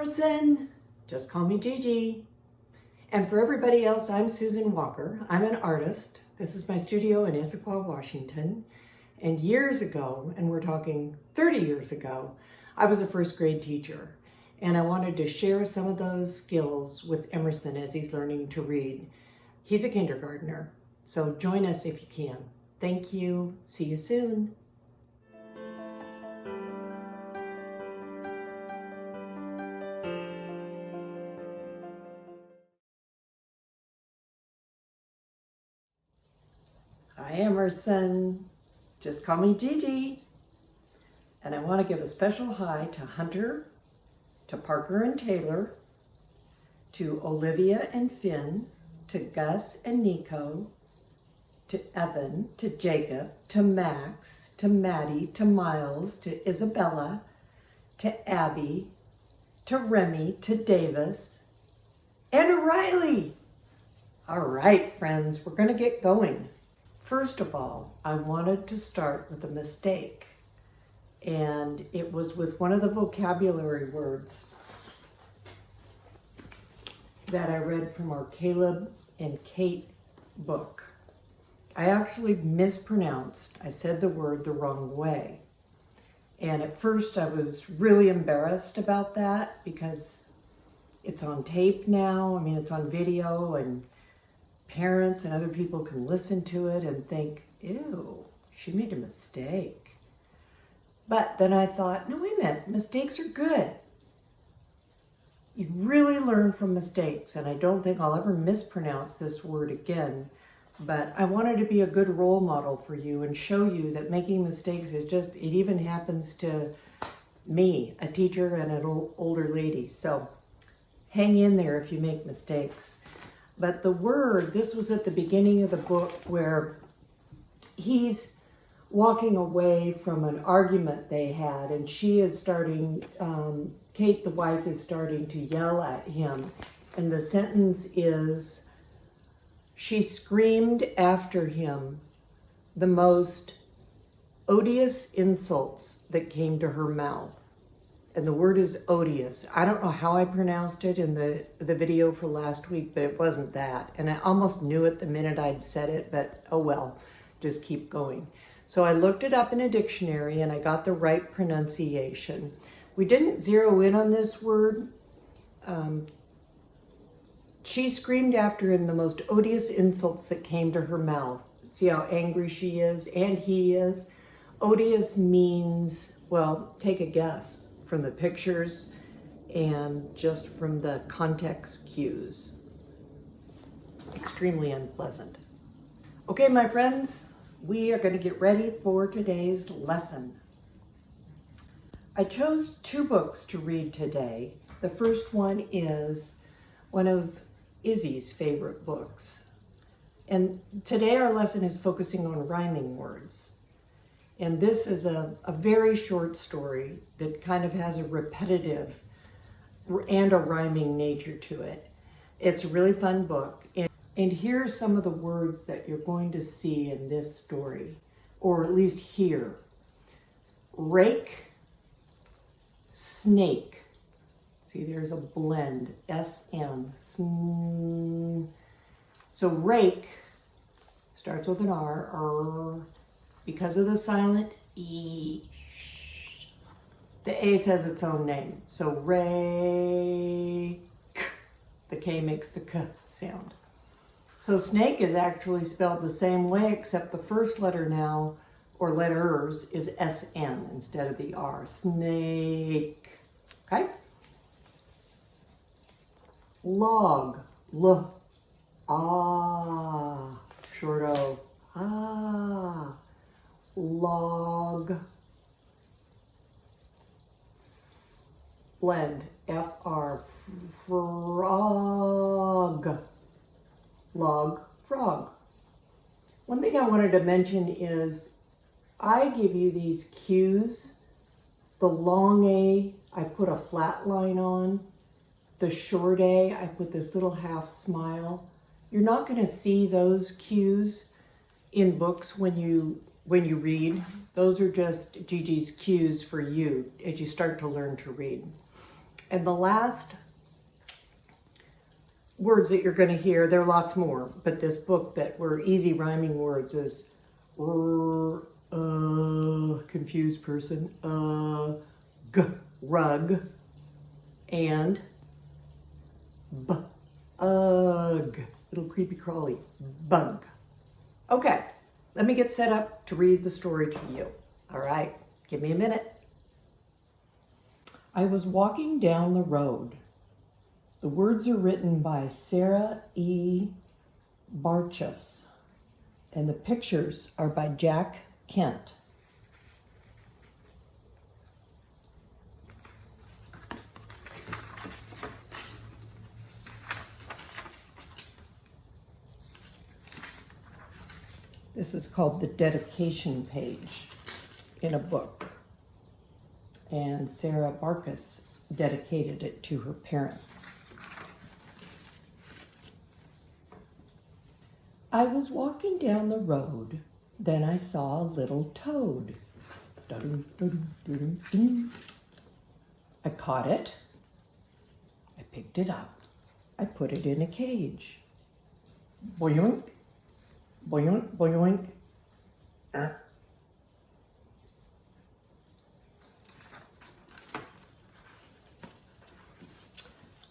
Emerson. Just call me Gigi. And for everybody else, I'm Susan Walker. I'm an artist. This is my studio in Issaquah, Washington. And years ago, and we're talking 30 years ago, I was a first grade teacher. And I wanted to share some of those skills with Emerson as he's learning to read. He's a kindergartner, so join us if you can. Thank you. See you soon. Hi, Emerson. Just call me Gigi. And I want to give a special hi to Hunter, to Parker and Taylor, to Olivia and Finn, to Gus and Nico, to Evan, to Jacob, to Max, to Maddie, to Miles, to Isabella, to Abby, to Remy, to Davis, and to Riley. All right, friends, we're going to get going. First of all, I wanted to start with a mistake, and it was with one of the vocabulary words that I read from our Caleb and Kate book. I actually mispronounced. I said the word the wrong way. And at first I was really embarrassed about that because it's on tape now. I mean, it's on video and parents and other people can listen to it and think, ew, she made a mistake. But then I thought, no, wait a minute, mistakes are good. You really learn from mistakes, and I don't think I'll ever mispronounce this word again, but I wanted to be a good role model for you and show you that making mistakes is just, it even happens to me, a teacher and an older lady. So hang in there if you make mistakes. But the word, this was at the beginning of the book where he's walking away from an argument they had, and she is starting, Kate, the wife, is starting to yell at him. And the sentence is, she screamed after him the most odious insults that came to her mouth. And the word is odious. I don't know how I pronounced it in the video for last week, but it wasn't that. And I almost knew it the minute I'd said it, but oh well, just keep going. So I looked it up in a dictionary and I got the right pronunciation. We didn't zero in on this word. She screamed after him the most odious insults that came to her mouth. See how angry she is, and he is. Odious means, well, take a guess from the pictures and just from the context cues. Extremely unpleasant. Okay, my friends, we are going to get ready for today's lesson. I chose two books to read today. The first one is one of Izzy's favorite books. And today our lesson is focusing on rhyming words. And this is a very short story that kind of has a repetitive and a rhyming nature to it. It's a really fun book. And here are some of the words that you're going to see in this story, or at least hear. Rake, snake. See, there's a blend, S-N. So rake starts with an R. Because of the silent E, the A says its own name. So rake, the K makes the K sound. So snake is actually spelled the same way, except the first letter now, or letters, is S-N instead of the R. Snake. Okay? Log. L. Ah. Short O. Ah. Log. Blend. F-R. Frog. Log. Frog. One thing I wanted to mention is I give you these cues. The long A, I put a flat line on. The short A, I put this little half smile. You're not going to see those cues in books when you read. Those are just Gigi's cues for you as you start to learn to read. And the last words that you're going to hear, there are lots more, but this book that were easy rhyming words is confused person, rug, and bug, little creepy crawly, bug. Okay, let me get set up to read the story to you. All right, give me a minute. I was walking down the road. The words are written by Sarah E. Barchus, and the pictures are by Jack Kent. This is called the dedication page in a book. And Sarah Barkus dedicated it to her parents. I was walking down the road, then I saw a little toad. I caught it, I picked it up, I put it in a cage. Boyoink, boyoink, boyoink.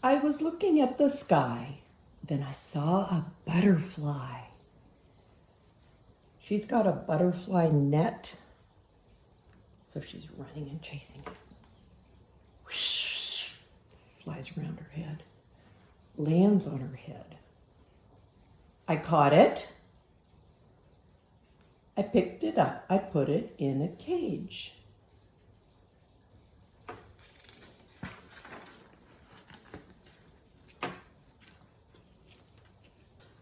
I was looking at the sky, then I saw a butterfly. She's got a butterfly net, so she's running and chasing it. Whoosh, flies around her head, lands on her head. I caught it. I picked it up. I put it in a cage.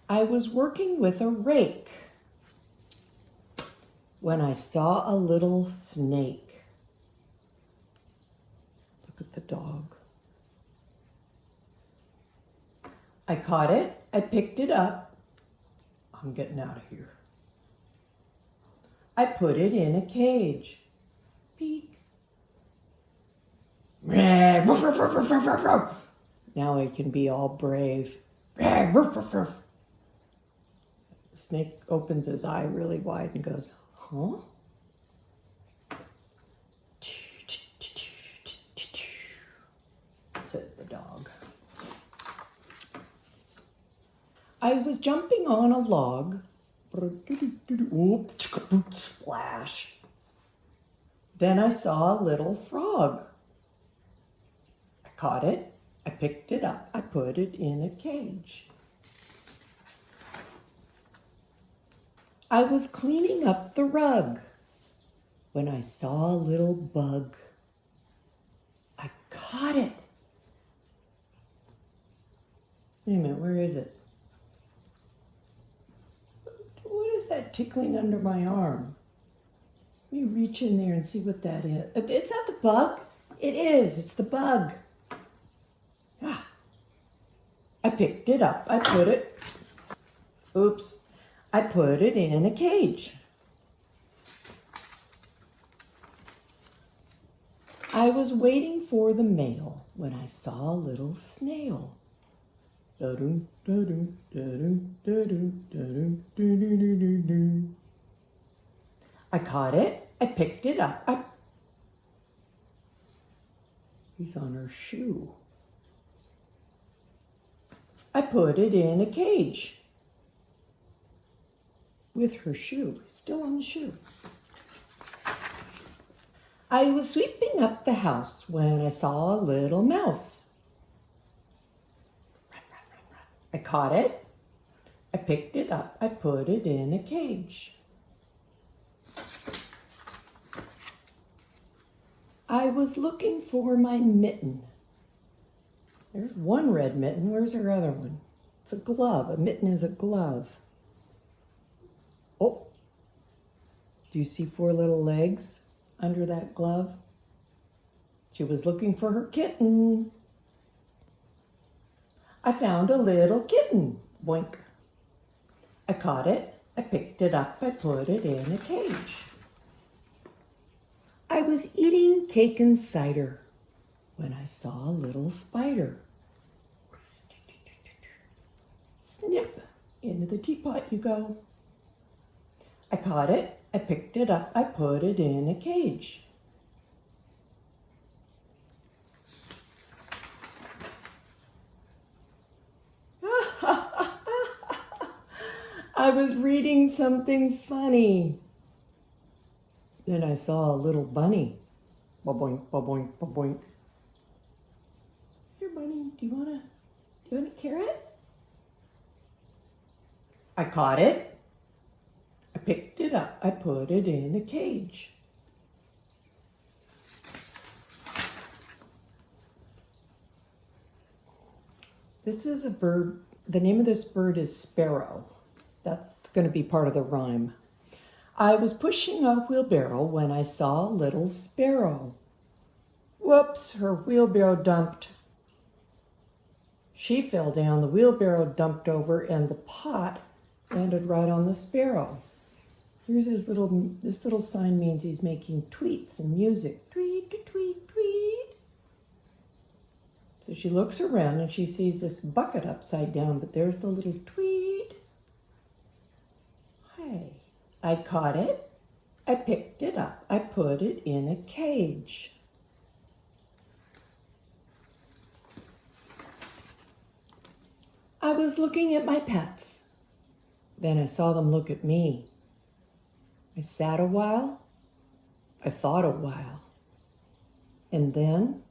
I was working with a rake when I saw a little snake. Look at the dog. I caught it, I picked it up. I'm getting out of here. I put it in a cage. Peek. Now I can be all brave. The snake opens his eye really wide and goes, huh? Said the dog. I was jumping on a log. Splash. Then I saw a little frog. I caught it. I picked it up. I put it in a cage. I was cleaning up the rug when I saw a little bug. I caught it. Wait a minute, where is it? What is that tickling under my arm? Let me reach in there and see what that is. It's not the bug. It is. It's the bug. Ah. I picked it up. I put it. Oops. I put it in a cage. I was waiting for the mail when I saw a little snail. I caught it. I picked it up. He's on her shoe. I put it in a cage. With her shoe, still on the shoe. I was sweeping up the house when I saw a little mouse. Run, run, run, run. I caught it. I picked it up. I put it in a cage. I was looking for my mitten. There's one red mitten. Where's her other one? It's a glove. A mitten is a glove. Oh, do you see 4 little legs under that glove? She was looking for her kitten. I found a little kitten. Boink. I caught it. I picked it up. I put it in a cage. I was eating cake and cider when I saw a little spider. Snip, into the teapot you go. I caught it, I picked it up, I put it in a cage. I was reading something funny. Then I saw a little bunny. Ba-boink, ba-boink, ba-boink. Here, bunny, do you want a carrot? I caught it. I picked it up. I put it in a cage. This is a bird. The name of this bird is sparrow. That's going to be part of the rhyme. I was pushing a wheelbarrow when I saw a little sparrow. Whoops, her wheelbarrow dumped. She fell down, the wheelbarrow dumped over, and the pot landed right on the sparrow. Here's this little sign means he's making tweets and music. Tweet, tweet, tweet. So she looks around and she sees this bucket upside down, but there's the little tweet. Hey, I caught it. I picked it up. I put it in a cage. I was looking at my pets. Then I saw them look at me. I sat a while. I thought a while. And then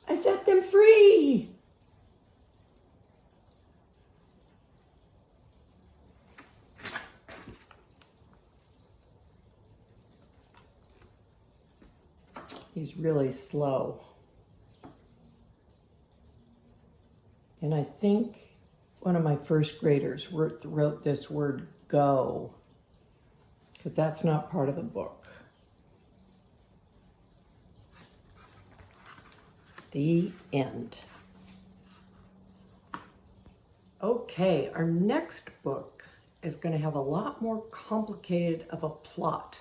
I set them free. He's really slow. And I think one of my first graders wrote this word go, because that's not part of the book. The end. Okay, our next book is going to have a lot more complicated of a plot.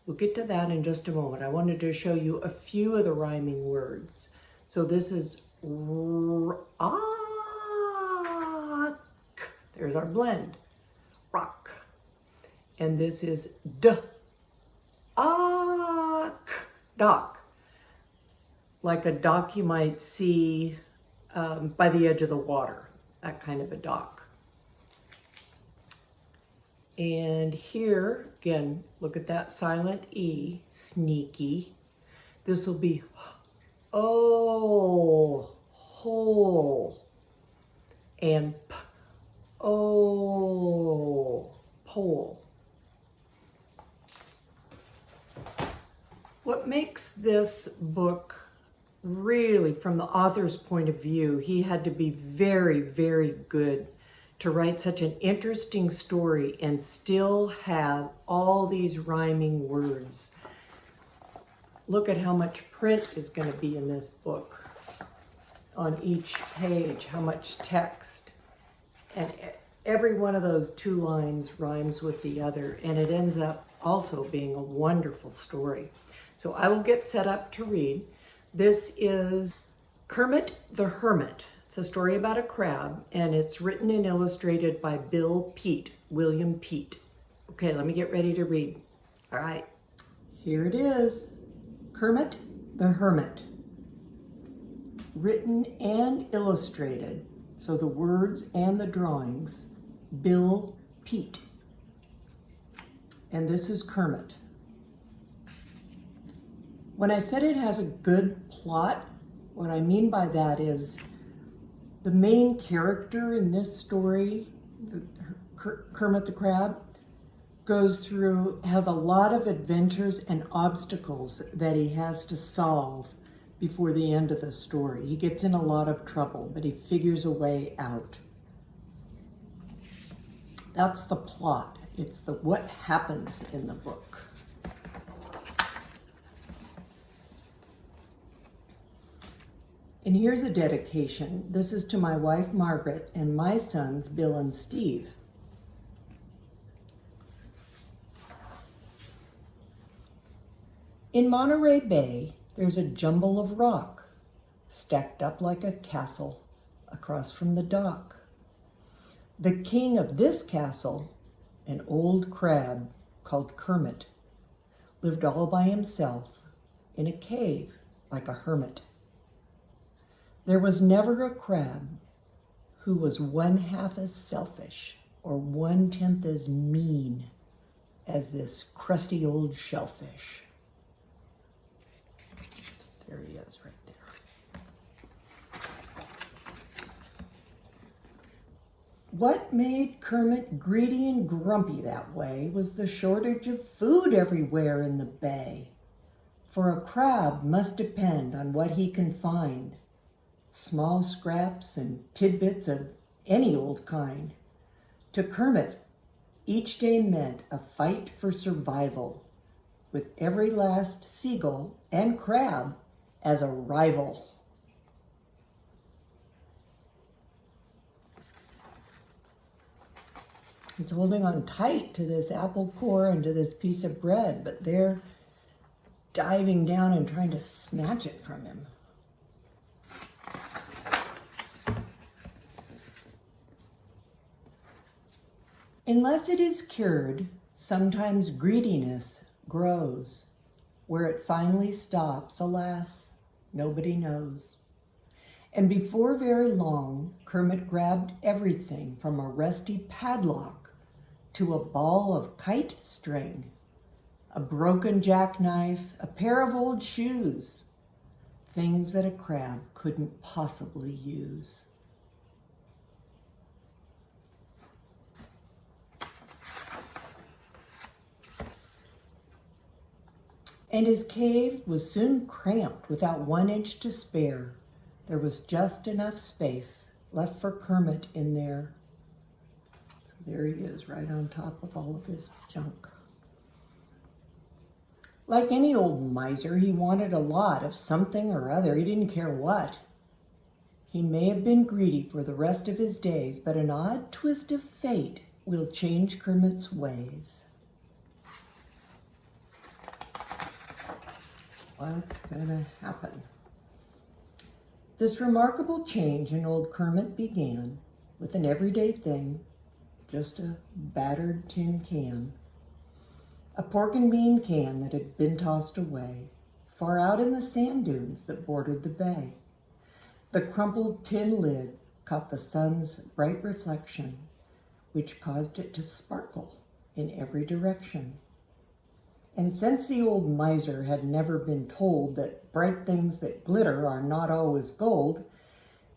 We'll get to that in just a moment. I wanted to show you a few of the rhyming words. So this is rock. There's our blend. Rock. And this is dock. Like a dock you might see by the edge of the water. That kind of a dock. And here, again, look at that silent E, sneaky. This will be oh, hole. And oh, pole. What makes this book really, from the author's point of view, he had to be very, very good to write such an interesting story and still have all these rhyming words. Look at how much print is going to be in this book on each page, how much text. And every one of those two lines rhymes with the other, and it ends up also being a wonderful story. So I will get set up to read. This is Kermit the Hermit. It's a story about a crab, and it's written and illustrated by William Peet. Okay, let me get ready to read. All right, here it is. Kermit the Hermit. Written and illustrated, so the words and the drawings, Bill Peet. And this is Kermit. When I said it has a good plot, what I mean by that is the main character in this story, Kermit the Crab, has a lot of adventures and obstacles that he has to solve before the end of the story. He gets in a lot of trouble, but he figures a way out. That's the plot. It's what happens in the book. And here's a dedication. This is to my wife, Margaret, and my sons, Bill and Steve. In Monterey Bay, there's a jumble of rock stacked up like a castle across from the dock. The king of this castle, an old crab called Kermit, lived all by himself in a cave like a hermit. There was never a crab who was 1/2 as selfish or 1/10 as mean as this crusty old shellfish. There he is right there. What made Kermit greedy and grumpy that way was the shortage of food everywhere in the bay. For a crab must depend on what he can find, small scraps and tidbits of any old kind. To Kermit, each day meant a fight for survival, with every last seagull and crab as a rival. He's holding on tight to this apple core and to this piece of bread, but they're diving down and trying to snatch it from him. Unless it is cured, sometimes greediness grows. Where it finally stops, alas, nobody knows. And before very long, Kermit grabbed everything from a rusty padlock to a ball of kite string, a broken jackknife, a pair of old shoes, things that a crab couldn't possibly use. And his cave was soon cramped without 1 inch to spare. There was just enough space left for Kermit in there. So there he is, right on top of all of his junk. Like any old miser, he wanted a lot of something or other. He didn't care what. He may have been greedy for the rest of his days, but an odd twist of fate will change Kermit's ways. What's gonna happen? This remarkable change in old Kermit began with an everyday thing, just a battered tin can. A pork and bean can that had been tossed away, far out in the sand dunes that bordered the bay. The crumpled tin lid caught the sun's bright reflection, which caused it to sparkle in every direction. And since the old miser had never been told that bright things that glitter are not always gold,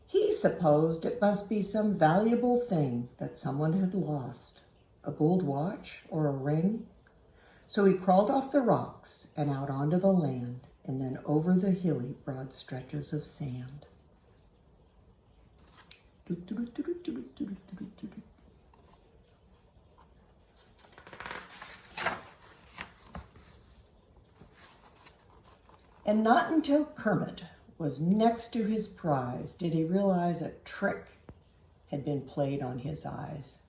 he supposed it must be some valuable thing that someone had lost, a gold watch or a ring. So he crawled off the rocks and out onto the land, and then over the hilly, broad stretches of sand. And not until Kermit was next to his prize did he realize a trick had been played on his eyes.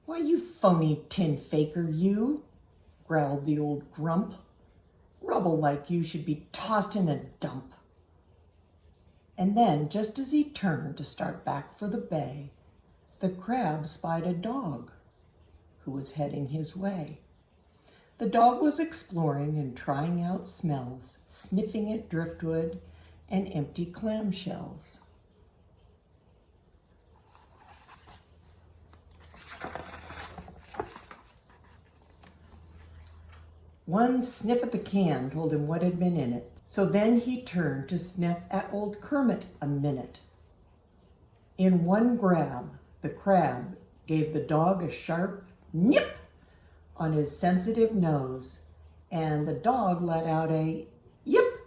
"Why, you phony tin faker, you," growled the old grump. "Rubble like you should be tossed in a dump." And then, just as he turned to start back for the bay, the crab spied a dog who was heading his way. The dog was exploring and trying out smells, sniffing at driftwood and empty clamshells. One sniff at the can told him what had been in it, so then he turned to sniff at old Kermit a minute. In one grab, the crab gave the dog a sharp nip on his sensitive nose, and the dog let out a yip.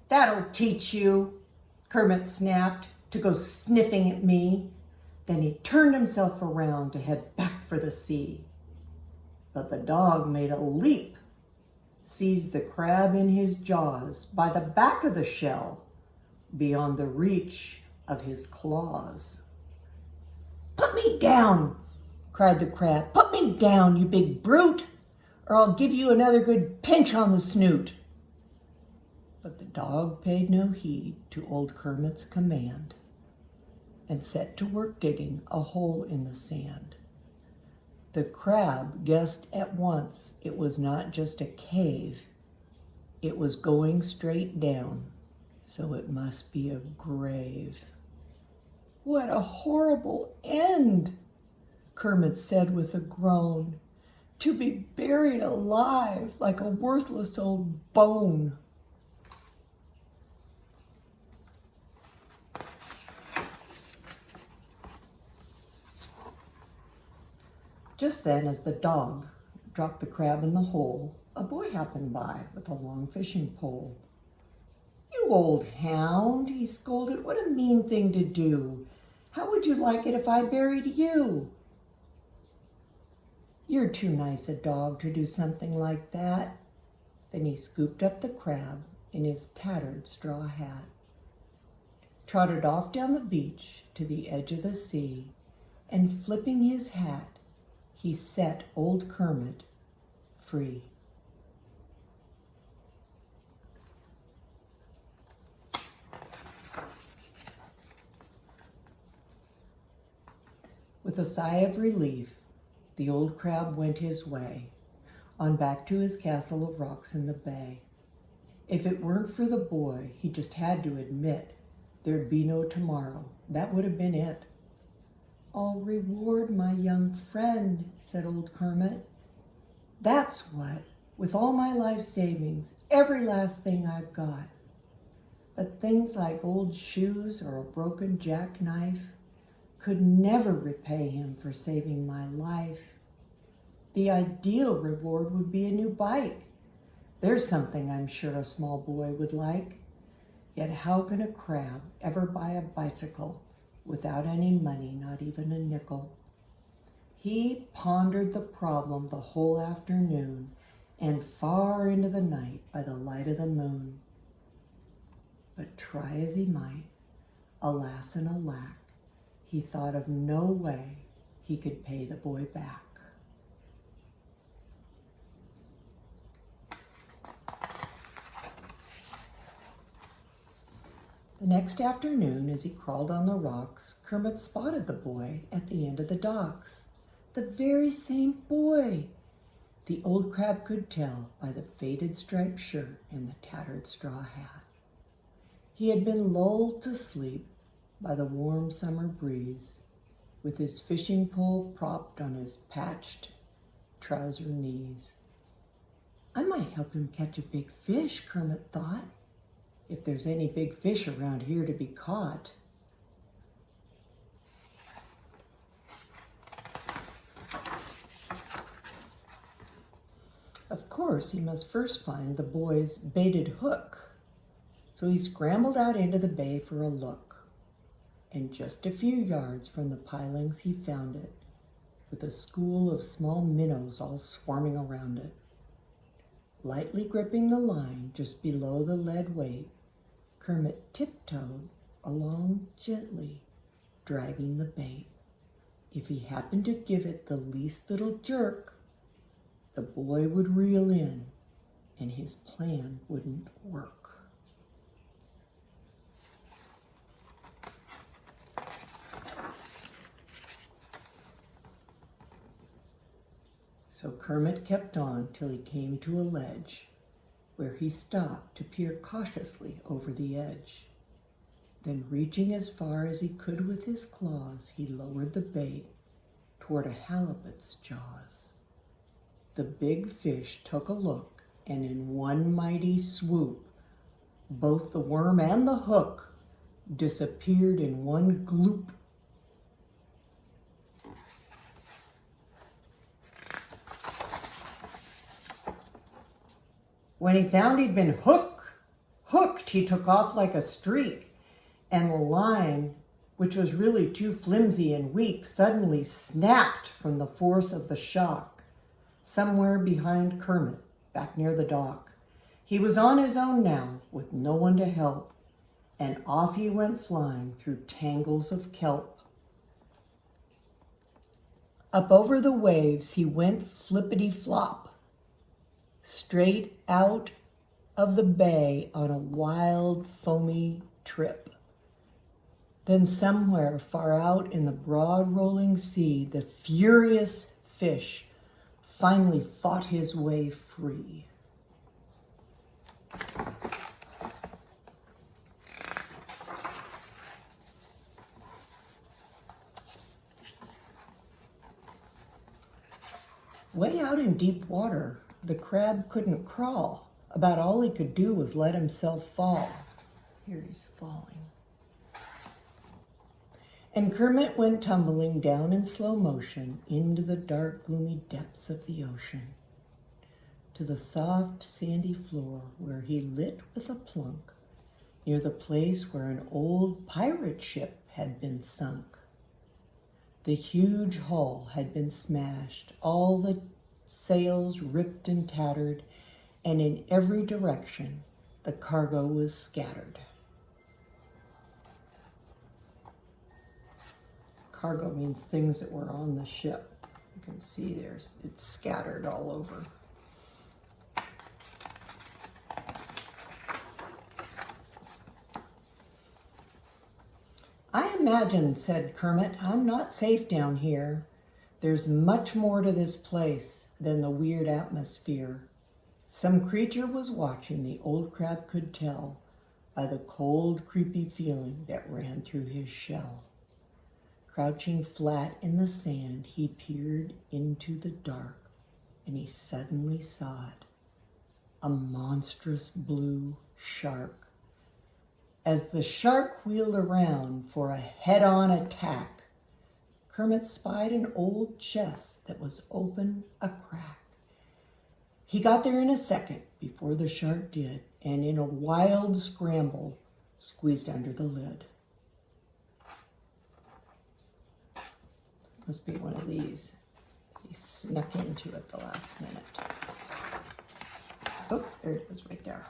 "That'll teach you," Kermit snapped, "to go sniffing at me." Then he turned himself around to head back for the sea. But the dog made a leap, seized the crab in his jaws by the back of the shell, beyond the reach of his claws. "Put me down," cried the crab. "Put me down, you big brute, or I'll give you another good pinch on the snoot." But the dog paid no heed to old Kermit's command and set to work digging a hole in the sand. The crab guessed at once it was not just a cave, it was going straight down, so it must be a grave. "What a horrible end," Kermit said with a groan, "to be buried alive like a worthless old bone." Just then, as the dog dropped the crab in the hole, a boy happened by with a long fishing pole. "You old hound," he scolded, "what a mean thing to do. How would you like it if I buried you?" "You're too nice a dog to do something like that." Then he scooped up the crab in his tattered straw hat, trotted off down the beach to the edge of the sea, and flipping his hat, he set old Kermit free. With a sigh of relief, the old crab went his way, on back to his castle of rocks in the bay. If it weren't for the boy, he just had to admit there'd be no tomorrow. That would have been it. "I'll reward my young friend," said old Kermit. "That's what, with all my life savings, every last thing I've got. But things like old shoes or a broken jackknife could never repay him for saving my life. The ideal reward would be a new bike. There's something I'm sure a small boy would like. Yet how can a crab ever buy a bicycle without any money, not even a nickel?" He pondered the problem the whole afternoon and far into the night by the light of the moon. But try as he might, alas and alack, he thought of no way he could pay the boy back. The next afternoon, as he crawled on the rocks, Kermit spotted the boy at the end of the docks. The very same boy! The old crab could tell by the faded striped shirt and the tattered straw hat. He had been lulled to sleep by the warm summer breeze, with his fishing pole propped on his patched trouser knees. "I might help him catch a big fish," Kermit thought, "if there's any big fish around here to be caught." Of course, he must first find the boy's baited hook. So he scrambled out into the bay for a look. And just a few yards from the pilings, he found it, with a school of small minnows all swarming around it. Lightly gripping the line just below the lead weight, Kermit tiptoed along gently, dragging the bait. If he happened to give it the least little jerk, the boy would reel in, and his plan wouldn't work. So Kermit kept on till he came to a ledge, where he stopped to peer cautiously over the edge. Then, reaching as far as he could with his claws, he lowered the bait toward a halibut's jaws. The big fish took a look, and in one mighty swoop, both the worm and the hook disappeared in one gloop. When he found he'd been hooked, he took off like a streak, and the line, which was really too flimsy and weak, suddenly snapped from the force of the shock, somewhere behind Kermit, back near the dock. He was on his own now, with no one to help, and off he went flying through tangles of kelp. Up over the waves he went flippity-flop, straight out of the bay on a wild, foamy trip. Then somewhere far out in the broad rolling sea, the furious fish finally fought his way free. Way out in deep water, the crab couldn't crawl. About all he could do was let himself fall. Here he's falling. And Kermit went tumbling down in slow motion into the dark, gloomy depths of the ocean, to the soft, sandy floor where he lit with a plunk near the place where an old pirate ship had been sunk. The huge hull had been smashed, all the sails ripped and tattered, and in every direction the cargo was scattered. Cargo means things that were on the ship. You can see it's scattered all over. I imagine, said Kermit, I'm not safe down here. There's much more to this place than the weird atmosphere. Some creature was watching, the old crab could tell by the cold, creepy feeling that ran through his shell. Crouching flat in the sand, he peered into the dark, and he suddenly saw it, a monstrous blue shark. As the shark wheeled around for a head-on attack, Kermit spied an old chest that was open a crack. He got there in a second before the shark did, and in a wild scramble, squeezed under the lid. Must be one of these. He snuck into it the last minute. Oh, there it was right there.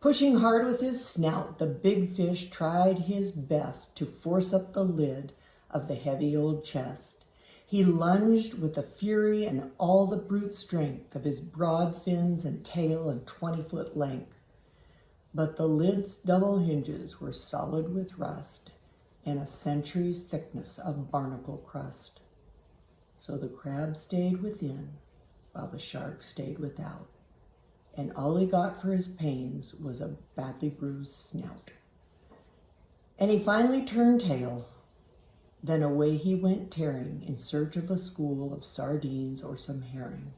Pushing hard with his snout, the big fish tried his best to force up the lid of the heavy old chest. He lunged with the fury and all the brute strength of his broad fins and tail and 20-foot length. But the lid's double hinges were solid with rust and a century's thickness of barnacle crust. So the crab stayed within while the shark stayed without. And all he got for his pains was a badly bruised snout. And he finally turned tail. Then away he went tearing in search of a school of sardines or some herring.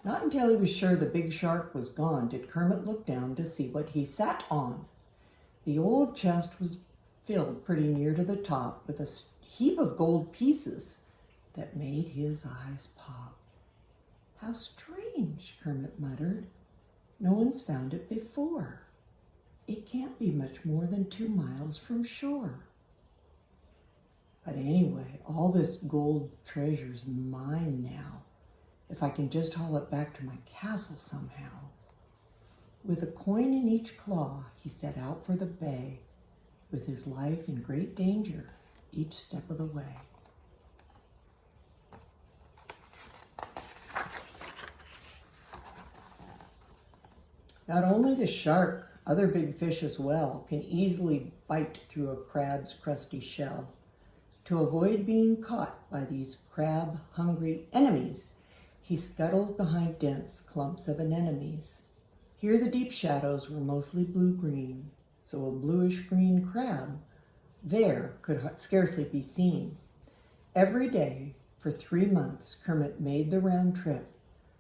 Not until he was sure the big shark was gone did Kermit look down to see what he sat on. The old chest was filled pretty near to the top with a heap of gold pieces that made his eyes pop. How strange, Kermit muttered. No one's found it before. It can't be much more than 2 miles from shore. But anyway, all this gold treasure's mine now, if I can just haul it back to my castle somehow. With a coin in each claw, he set out for the bay, with his life in great danger each step of the way. Not only the shark, other big fish as well, can easily bite through a crab's crusty shell. To avoid being caught by these crab-hungry enemies, he scuttled behind dense clumps of anemones. Here the deep shadows were mostly blue-green, so a bluish-green crab there could scarcely be seen. Every day for 3 months, Kermit made the round trip,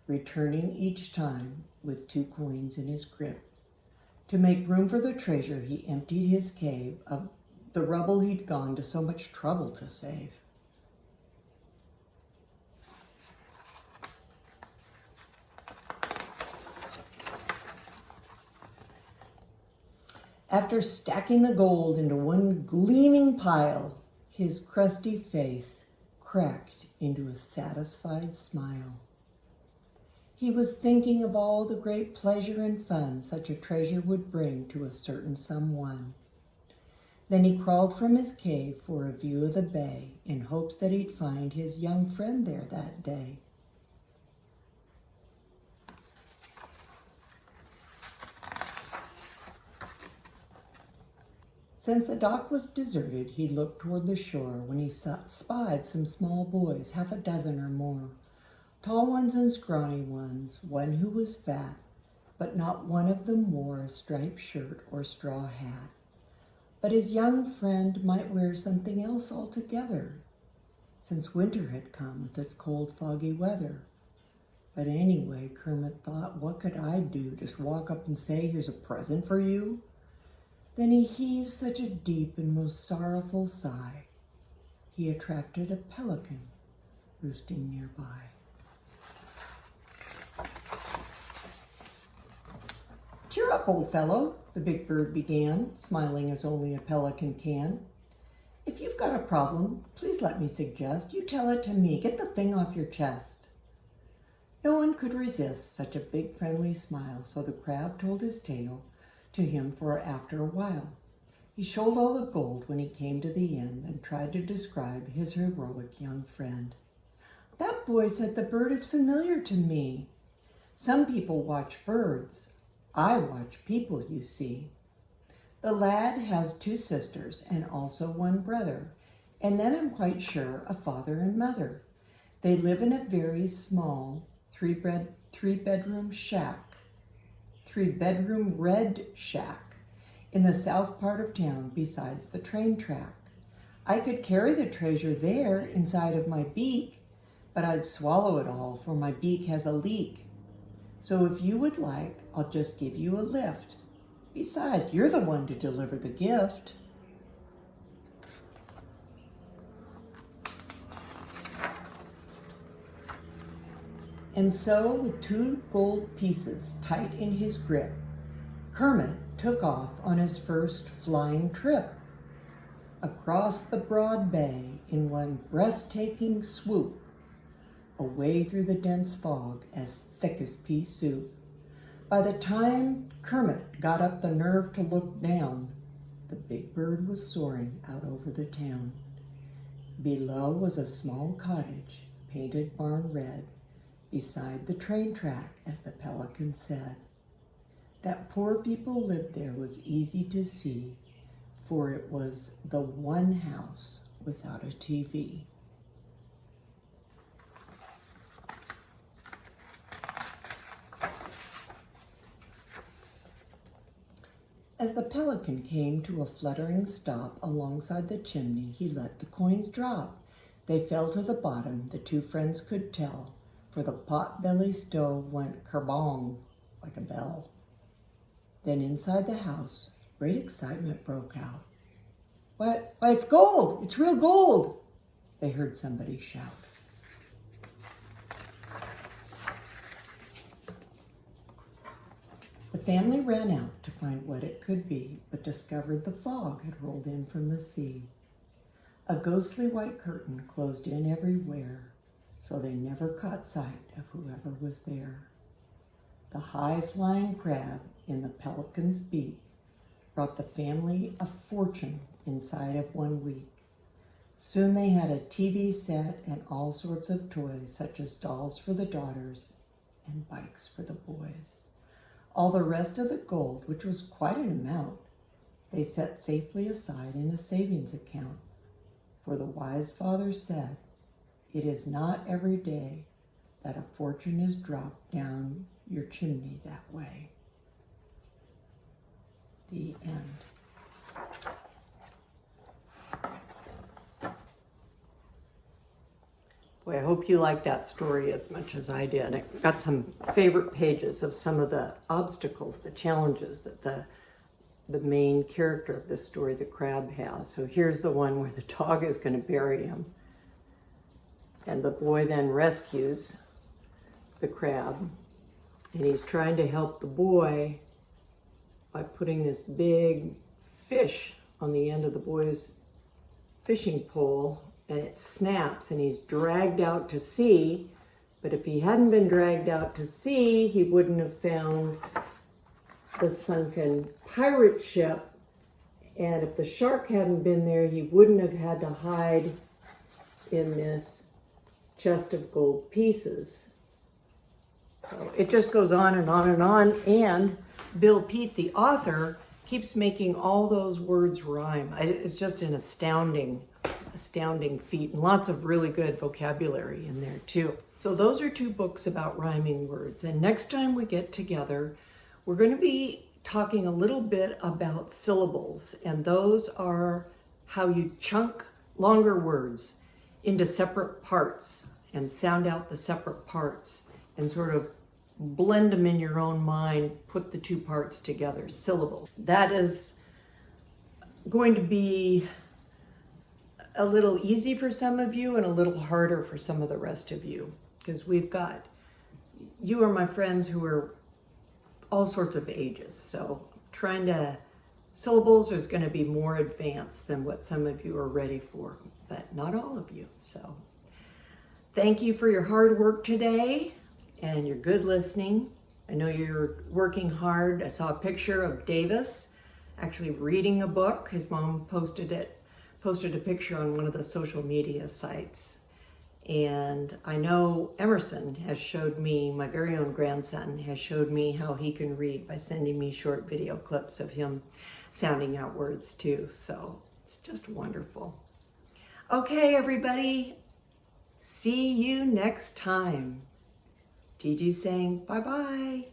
returning each time with 2 coins in his grip. To make room for the treasure, he emptied his cave of the rubble he'd gone to so much trouble to save. After stacking the gold into one gleaming pile, his crusty face cracked into a satisfied smile. He was thinking of all the great pleasure and fun such a treasure would bring to a certain someone. Then he crawled from his cave for a view of the bay in hopes that he'd find his young friend there that day. Since the dock was deserted, he looked toward the shore when he spied some small boys, half a dozen or more, tall ones and scrawny ones, one who was fat, but not one of them wore a striped shirt or straw hat. But his young friend might wear something else altogether, since winter had come with its cold, foggy weather. But anyway, Kermit thought, what could I do? Just walk up and say, here's a present for you? Then he heaved such a deep and most sorrowful sigh, he attracted a pelican roosting nearby. Cheer up, old fellow, the big bird began, smiling as only a pelican can. If you've got a problem, please let me suggest you tell it to me. Get the thing off your chest. No one could resist such a big friendly smile, so the crab told his tale to him for after a while. He showed all the gold when he came to the end and tried to describe his heroic young friend. That boy said the bird is familiar to me. Some people watch birds. I watch people, you see. The lad has 2 sisters and also 1 brother, and then I'm quite sure a father and mother. They live in a very small 3-bedroom red shack in the south part of town besides the train track. I could carry the treasure there inside of my beak, but I'd swallow it all, for my beak has a leak. So if you would like, I'll just give you a lift. Besides, you're the one to deliver the gift. And so, with 2 gold pieces tight in his grip, Kermit took off on his first flying trip. Across the broad bay in one breathtaking swoop, away through the dense fog as thick as pea soup. By the time Kermit got up the nerve to look down, the big bird was soaring out over the town. Below was a small cottage, painted barn red, beside the train track, as the pelican said. That poor people lived there was easy to see, for it was the one house without a TV. As the pelican came to a fluttering stop alongside the chimney, he let the coins drop. They fell to the bottom, the 2 friends could tell, for the pot-belly stove went kerbong like a bell. Then inside the house, great excitement broke out. Why, it's gold! It's real gold! They heard somebody shout. The family ran out to find what it could be, but discovered the fog had rolled in from the sea. A ghostly white curtain closed in everywhere, so they never caught sight of whoever was there. The high-flying crab in the pelican's beak brought the family a fortune inside of 1 week. Soon they had a TV set and all sorts of toys, such as dolls for the daughters and bikes for the boys. All the rest of the gold, which was quite an amount, they set safely aside in a savings account. For the wise father said, it is not every day that a fortune is dropped down your chimney that way. The end. Boy, I hope you liked that story as much as I did. I got some favorite pages of some of the obstacles, the challenges that the main character of this story, the crab, has. So here's the one where the dog is going to bury him. And the boy then rescues the crab. And he's trying to help the boy by putting this big fish on the end of the boy's fishing pole, and it snaps and he's dragged out to sea. But if he hadn't been dragged out to sea, he wouldn't have found the sunken pirate ship And if the shark hadn't been there, he wouldn't have had to hide in this chest of gold pieces. So it just goes on and on and on. And Bill Peet, the author, keeps making all those words rhyme. It's just an astounding feat, and lots of really good vocabulary in there too. So those are 2 books about rhyming words. And next time we get together, we're going to be talking a little bit about syllables, and those are how you chunk longer words into separate parts and sound out the separate parts and sort of blend them in your own mind, put the 2 parts together, syllables. That is going to be a little easy for some of you and a little harder for some of the rest of you, because you are my friends who are all sorts of ages. So syllables is going to be more advanced than what some of you are ready for, but not all of you. So thank you for your hard work today and your good listening. I know you're working hard. I saw a picture of Davis actually reading a book. His mom posted a picture on one of the social media sites. And I know Emerson has showed me, my very own grandson, has showed me how he can read by sending me short video clips of him sounding out words too. So it's just wonderful. Okay, everybody, see you next time. Gigi saying bye-bye.